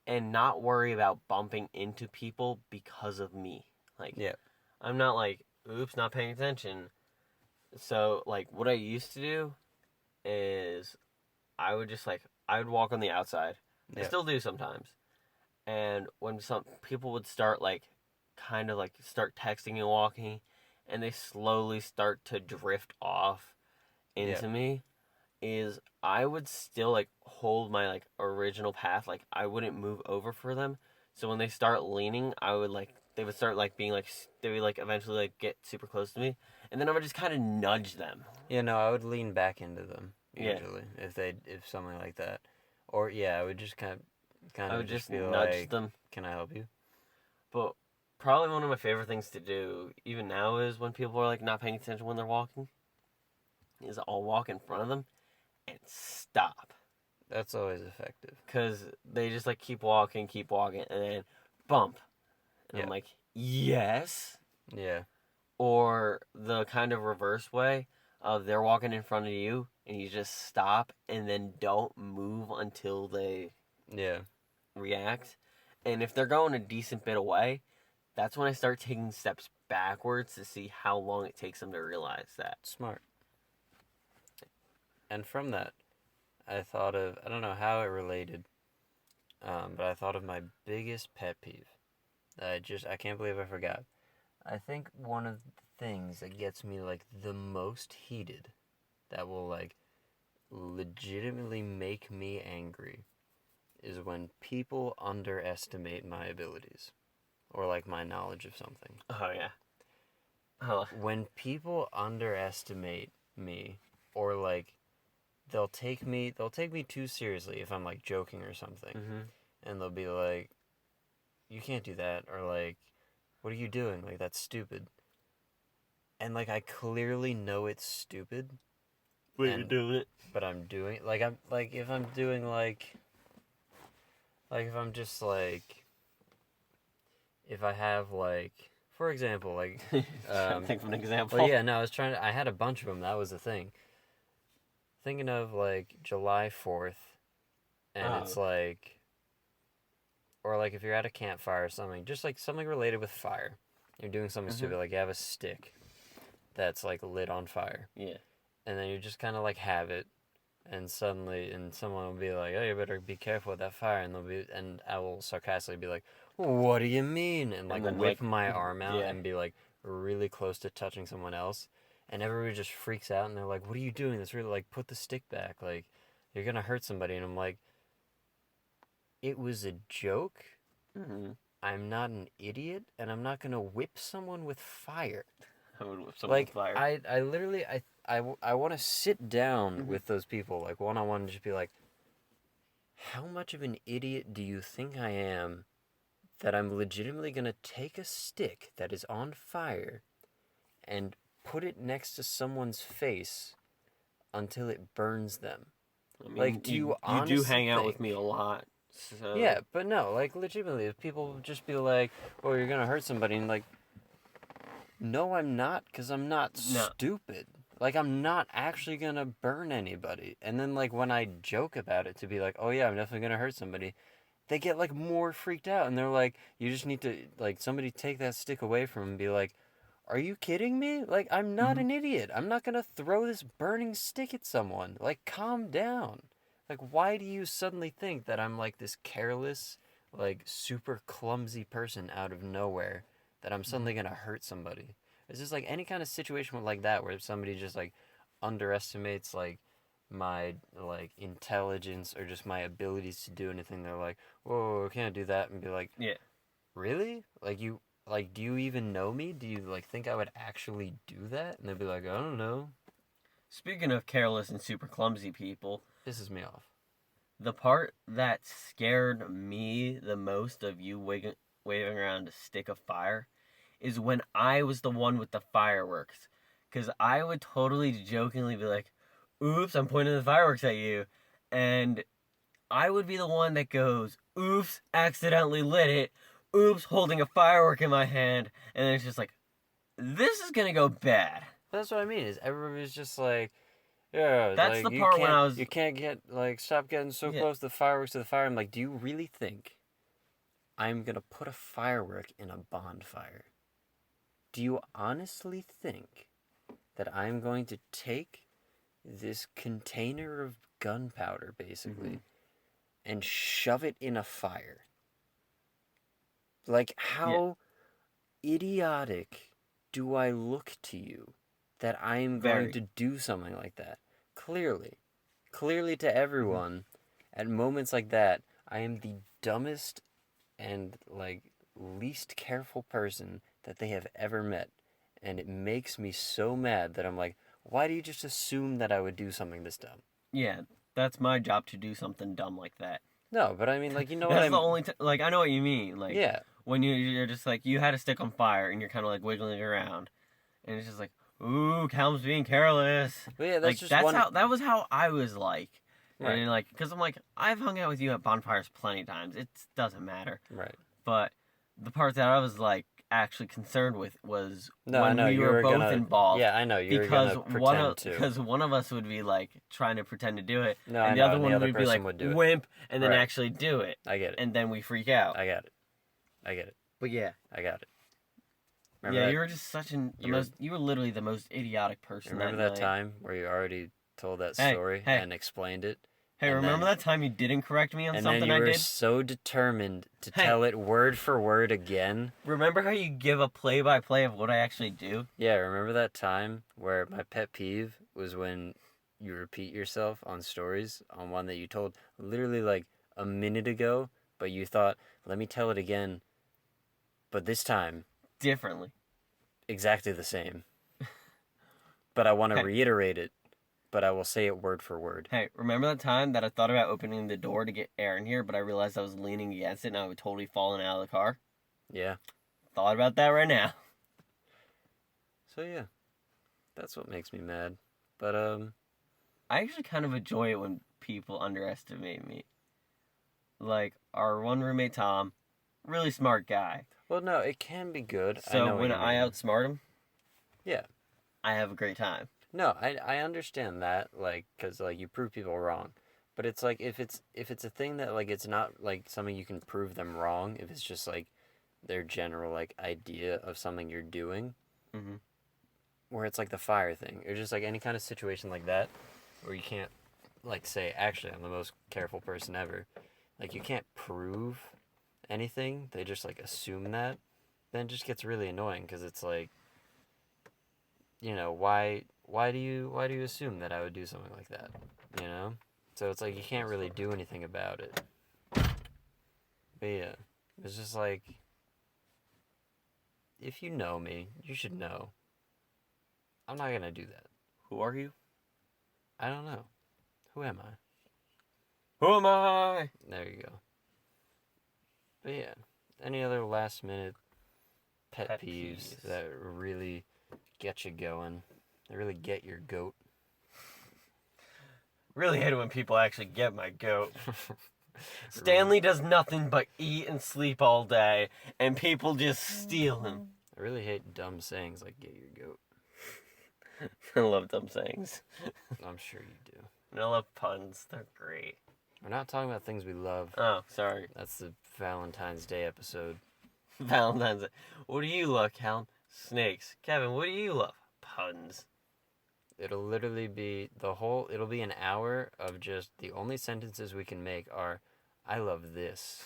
and not worry about bumping into people because of me. Like yeah, I'm not like oops, not paying attention. So like what I used to do is I would just like I would walk on the outside. I yeah, still do sometimes. And when some people would start like kind of like start texting and walking and they slowly start to drift off yeah, into me, is I would still like hold my like original path, like I wouldn't move over for them. So when they start leaning, I would like they would start like being like they would like eventually like get super close to me, and then I would just kind of nudge them. yeah, no, I would lean back into them Yeah, usually if something like that, or yeah, I would just kind I of would just just be nudge like, them. can I help you? But probably one of my favorite things to do even now is when people are like not paying attention when they're walking, is I'll walk in front of them and stop. That's always effective. Because they just like keep walking, and then bump. And I'm Yeah, like, yes. yeah, Or the kind of reverse way of they're walking in front of you and you just stop and then don't move until they yeah. react. And if they're going a decent bit away, that's when I start taking steps backwards to see how long it takes them to realize that. Smart. And from that, I thought of, I don't know how it related, but I thought of my biggest pet peeve. I can't believe I forgot. I think one of the things that gets me, like, the most heated, that will, like, legitimately make me angry, is when people underestimate my abilities. Or, like, my knowledge of something. Oh, yeah. Oh. When people underestimate me, or, like, they'll take me too seriously if I'm, like, joking or something. Mm-hmm. And they'll be like, you can't do that, or, like, what are you doing? Like, that's stupid. And, like, I clearly know it's stupid. But you're doing it. But I'm doing it. Like, if I'm doing, like, if I'm just, like, if I have, like, for example, like, Trying to think of an example. well, yeah, no, I had a bunch of them, that was the thing. Thinking of, like, July 4th, and it's, like, or, like, if you're at a campfire or something, just, like, something related with fire. You're doing something stupid, like, you have a stick that's, like, lit on fire. Yeah. And then you just kind of, like, have it, and suddenly, someone will be like, oh, you better be careful with that fire, and I will sarcastically be like, what do you mean? And, like, then, whip like, my arm out yeah. and be, like, really close to touching someone else. And everybody just freaks out, and they're like, what are you doing? That's really, like, put the stick back. Like, you're gonna hurt somebody. And I'm like, it was a joke. Mm-hmm. I'm not an idiot, and I'm not gonna whip someone with fire. I would whip someone with fire. I literally, I want to sit down with those people, like, one-on-one, and just be like, how much of an idiot do you think I am that I'm legitimately going to take a stick that is on fire and put it next to someone's face until it burns them? I mean, Like, do you honestly do hang out with me a lot. So. Yeah, but no, like, legitimately, if people just be like, oh, you're going to hurt somebody, and, like, no, I'm not, because I'm not stupid. Like, I'm not actually going to burn anybody. And then, like, when I joke about it to be like, oh, yeah, I'm definitely going to hurt somebody, they get, like, more freaked out. And they're like, you just need to, like, somebody take that stick away from them and be like, are you kidding me? Like, I'm not an idiot. I'm not going to throw this burning stick at someone. Like, calm down. Like, why do you suddenly think that I'm, like, this careless, like, super clumsy person out of nowhere that I'm suddenly going to hurt somebody? It's just, like, any kind of situation like that where somebody just, like, underestimates, like, my, like, intelligence or just my abilities to do anything. They're like, whoa, I can't do that. And be like, yeah, really? Like, do you even know me? Do you, like, think I would actually do that? And they'd be like, I don't know. Speaking of careless and super clumsy people, Pisses me off. the part that scared me the most of you waving around a stick of fire is when I was the one with the fireworks. Because I would totally jokingly be like, oops, I'm pointing the fireworks at you. And I would be the one that goes, oops, accidentally lit it. Oops, holding a firework in my hand. And then it's just like, this is going to go bad. That's what I mean, is everybody's just like, yeah, That's like, the part when I was... you can't get, like, stop getting so close to the fireworks to the fire. I'm like, do you really think I'm gonna put a firework in a bonfire? Do you honestly think that I'm going to take this container of gunpowder, basically, and shove it in a fire? Like, how idiotic do I look to you that I am going to do something like that? Clearly to everyone, at moments like that, I am the dumbest and, like, least careful person that they have ever met. And it makes me so mad that I'm like, why do you just assume that I would do something this dumb? Yeah, that's my job to do something dumb like that. No, but I mean, like, you know what That's the only like, I know what you mean. Like, yeah. When you're just like, you had a stick on fire and you're kind of like wiggling around. And it's just like, ooh, Calum's being careless. But yeah, that was how I was like. Right. And like, because I'm like, I've hung out with you at bonfires plenty of times. It doesn't matter. Right. But the part that I was like, actually concerned with was No, I when know we you were were both gonna. involved. Yeah, I know you were Because gonna pretend to. one of us would be like trying to pretend to do it, No, I and the know, other and the one other would be like person would do it. wimp, and then Right. actually do it, I get it. and then we freak out. I got it. I get it. But yeah, I got it. Remember yeah, that? you were just you were literally the most idiotic person. Remember that time where you already told that story Hey. and explained it? Hey, and remember then, that time you didn't correct me on and something then you I were did? so determined to Hey. tell it word for word again? Remember how you give a play-by-play of what I actually do? Yeah, remember that time where my pet peeve was when you repeat yourself on stories on one that you told literally like a minute ago, but you thought, let me tell it again, but this time Differently. exactly the same. But I want to Hey. reiterate it, but I will say it word for word. Hey, remember that time that I thought about opening the door to get air in here, but I realized I was leaning against it and I would totally fallen out of the car? Yeah. Thought about that right now. So yeah, that's what makes me mad. But I actually kind of enjoy it when people underestimate me. Like our one roommate Tom, really smart guy. well, no, it can be good. I So know what when you I mean. outsmart him, Yeah. I have a great time. No, I understand that, like, cause like you prove people wrong, but it's like if it's a thing that like it's not like something you can prove them wrong. If it's just like their general like idea of something you're doing, Mm-hmm. where it's like the fire thing, or just like any kind of situation like that, where you can't like say actually I'm the most careful person ever, like you can't prove anything. They just like assume that, then it just gets really annoying because it's like, you know, why do you assume that I would do something like that? You know? So it's like you can't really do anything about it. But yeah, it's just like if you know me, you should know. I'm not gonna do that. Who are you? I don't know. Who am I? Who am I? There you go. But yeah, any other last minute pet peeves that really get you going? That really get your goat? Really hate it when people actually get my goat. Stanley does nothing but eat and sleep all day, and people just steal him. I really hate dumb sayings like get your goat. I love dumb sayings. I'm sure you do. And I love puns. They're great. We're not talking about things we love. Oh, sorry. That's the Valentine's Day episode. Valentine's Day. What do you love, Cal? Snakes. Kevin, what do you love? Puns. It'll literally be it'll be an hour of just the only sentences we can make are, I love this.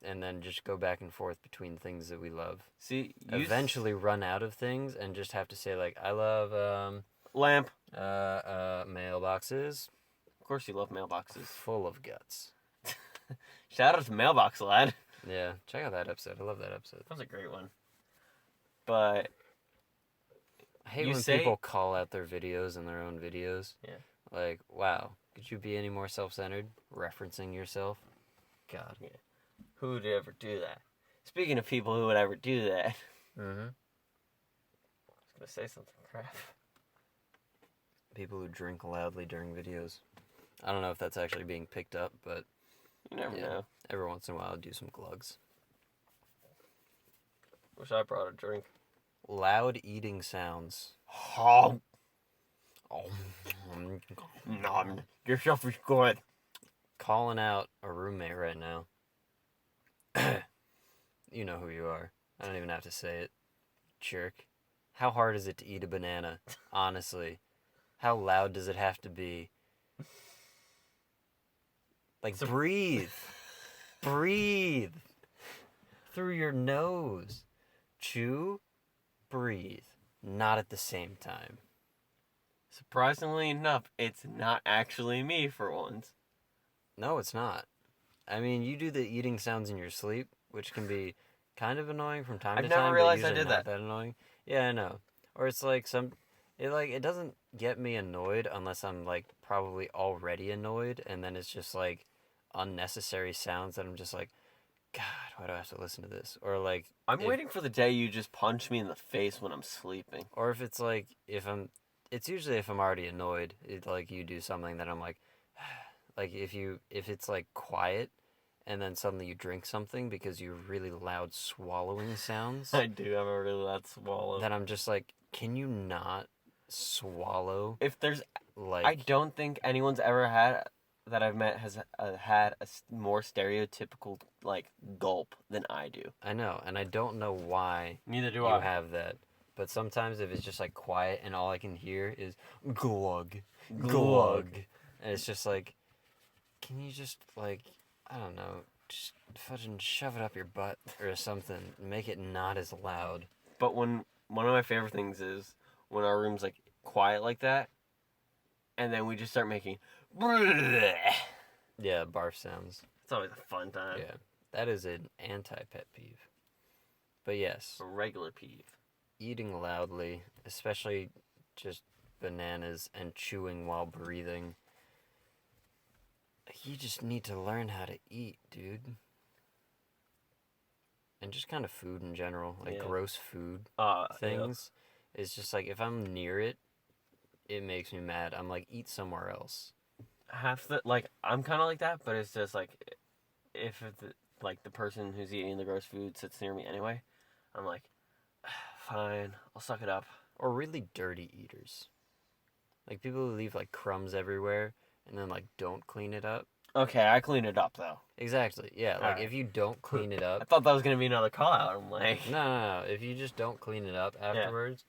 And then just go back and forth between things that we love. See, Eventually run out of things and just have to say like, I love, lamp. mailboxes. Of course you love mailboxes. Full of guts. Shout out to Mailbox Lad. Yeah, check out that episode. I love that episode. That was a great one. But I hate when people call out their videos and their own videos. Yeah. Like, wow, could you be any more self-centered? Referencing yourself? God. Yeah. Who would ever do that? Speaking of people who would ever do that. Mm-hmm. I was going to say something crap. People who drink loudly during videos. I don't know if that's actually being picked up, but You never know. every once in a while I'll do some glugs. Wish I brought a drink. Loud eating sounds. Oh, Oh, nom. Your stuff is good. calling out a roommate right now. You know who you are. I don't even have to say it. Jerk. How hard is it to eat a banana? Honestly. How loud does it have to be? Like, breathe. Breathe. Through your nose. Chew. Breathe. Not at the same time. Surprisingly enough, it's not actually me for once. No, it's not. I mean, you do the eating sounds in your sleep, which can be kind of annoying from time to time. I've never realized but I usually did not that. annoying. Yeah, I know. Or it's like it doesn't get me annoyed unless I'm like probably already annoyed, and then it's just like unnecessary sounds that I'm just like, God, why do I have to listen to this? Or like I'm waiting for the day you just punch me in the face when I'm sleeping. Or if it's like it's usually if I'm already annoyed, like you do something that I'm like, like if it's like quiet, and then suddenly you drink something because you have really loud swallowing sounds, I do have a really loud swallow. then I'm just like, can you not swallow? If there's, Like, I don't think anyone's ever had that I've met has had a more stereotypical like gulp than I do. I know, and I don't know why Neither do you I. have that. But sometimes if it's just like quiet and all I can hear is glug, glug, and it's just like, can you just like, I don't know, just fucking shove it up your butt or something, make it not as loud. But when one of my favorite things is when our room's like quiet like that, and then we just start making. Yeah, barf sounds. It's always a fun time. Yeah, that is an anti-pet peeve. But yes, A regular peeve. eating loudly, especially just bananas and chewing while breathing. You just need to learn how to eat, dude. And just kind of food in general, like gross food things. It's just like if I'm near it, it makes me mad. I'm like, eat somewhere else. Half the like I'm kind of like that, but it's just like if like the person who's eating the gross food sits near me anyway, I'm like, fine, I'll suck it up. Or really dirty eaters. Like people who leave like crumbs everywhere and then like don't clean it up. Okay, I clean it up though. Exactly. Yeah, like if you don't clean it up. I thought that was gonna be another call out. I'm like, No. If you just don't clean it up afterwards,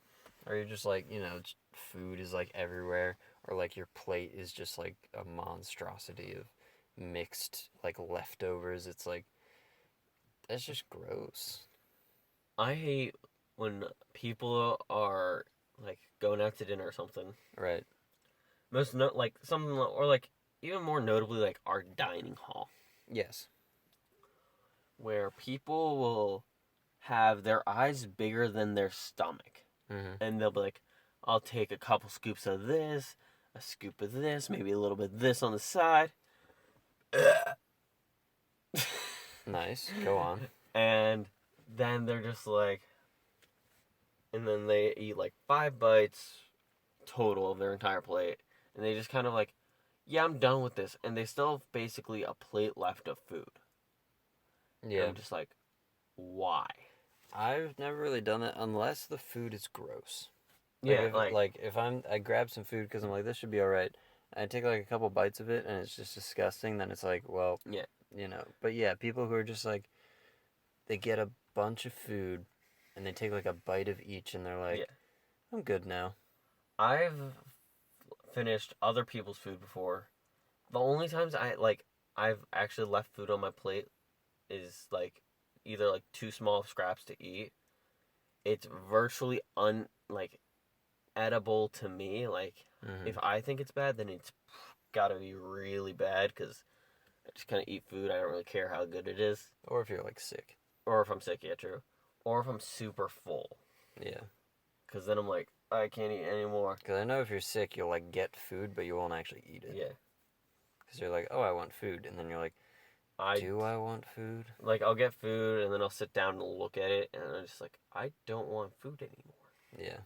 or you're just like, food is like everywhere, or like your plate is just like a monstrosity of mixed like leftovers. It's like, that's just gross. I hate when people are like going out to dinner or something. Right. Like something or like even more notably like our dining hall. Yes. Where people will have their eyes bigger than their stomach. Mm-hmm. And they'll be like, I'll take a couple scoops of this, a scoop of this, maybe a little bit of this on the side. Nice. Go on. And then they're just like, and then they eat like 5 bites total of their entire plate. And they just kind of like, yeah, I'm done with this. And they still have basically a plate left of food. Yeah. And I'm just like, why? I've never really done that unless the food is gross. Yeah, if I grab some food because I'm like, this should be all right. And I take like a couple bites of it and it's just disgusting. Then it's like, well, yeah. But yeah, people who are just like, they get a bunch of food and they take like a bite of each and they're like, I'm good now. I've finished other people's food before. The only times I've actually left food on my plate is like either like too small of scraps to eat. It's virtually edible to me. Like if I think it's bad, then it's gotta be really bad because I just kind of eat food. I don't really care how good it is. Or if you're like sick. Or if I'm sick, yeah, true. Or if I'm super full. Yeah. Because then I'm like, I can't eat anymore. Because I know if you're sick, you'll like get food, but you won't actually eat it. Yeah. Because you're like, oh, I want food. And then you're like, do I want food? Like, I'll get food, and then I'll sit down and look at it, and I'm just like, I don't want food anymore. Yeah.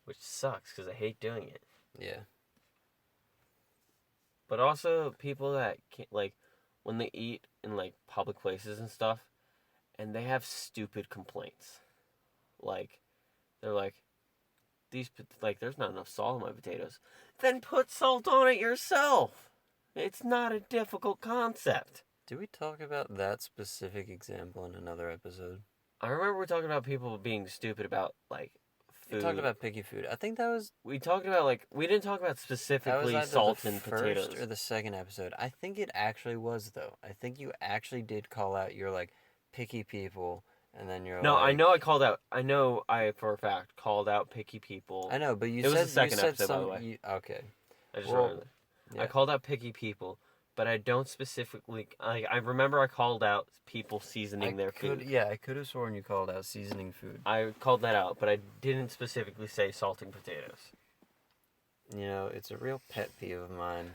Which sucks, because I hate doing it. Yeah. But also, people that can't, like, when they eat in, like, public places and stuff, and they have stupid complaints. Like, they're like, there's not enough salt on my potatoes. Then put salt on it yourself. It's not a difficult concept. Did we talk about that specific example in another episode? I remember we talking about people being stupid about, like, food. We talked about picky food. I think that was... We talked about, like... We didn't talk about specifically salt and potatoes. First or the second episode. I think it actually was, though. I think you actually did call out your, like, picky people, and then you're No, like... I know I called out... I know I, for a fact, called out picky people. I know, but It was the second episode, by the way. Okay. I just remember. Yeah. I called out picky people, but I don't specifically... I remember I called out people seasoning their food. Yeah, I could have sworn you called out seasoning food. I called that out, but I didn't specifically say salting potatoes. It's a real pet peeve of mine.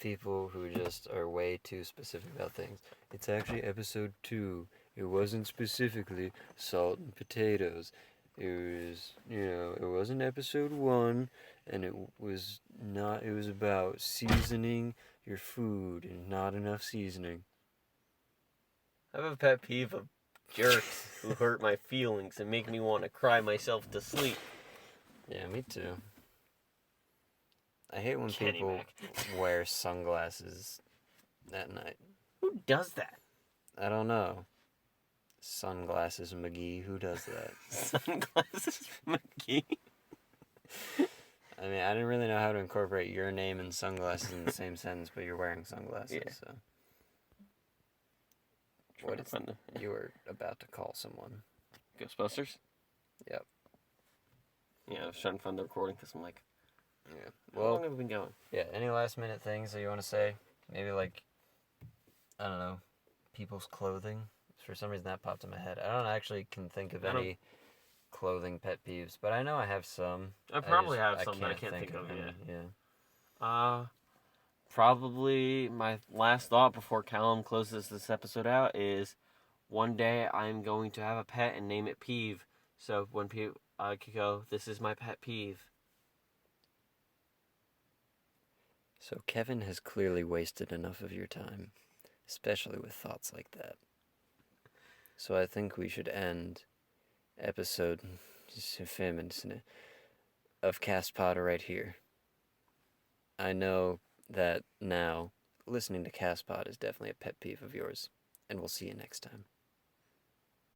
People who just are way too specific about things. It's actually episode 2. It wasn't specifically salt and potatoes. It was, it wasn't episode 1, and it was about seasoning your food and not enough seasoning. I have a pet peeve of jerks who hurt my feelings and make me want to cry myself to sleep. Yeah, me too. I hate when Kenny people Mac. wear sunglasses at night. Who does that? I don't know. Sunglasses McGee, who does that? Sunglasses McGee. I mean, I didn't really know how to incorporate your name and sunglasses in the same sentence, but you're wearing sunglasses, Yeah. so. What is you were about to call someone? Ghostbusters? Yep. Yeah, I was trying to find the recording because I'm like, Yeah. how long have we been going? Yeah, any last minute things that you want to say? Maybe like, I don't know, people's clothing? For some reason that popped in my head. I don't actually can think of any clothing pet peeves, but I know I have some. I probably have some that I can't think of, any. Yeah. Probably my last thought before Callum closes this episode out is one day I'm going to have a pet and name it Peeve. So when people could go, this is my pet peeve. So Kevin has clearly wasted enough of your time, especially with thoughts like that. So I think we should end episode of Cast Pod right here. I know that now listening to Cast Pod is definitely a pet peeve of yours, and we'll see you next time.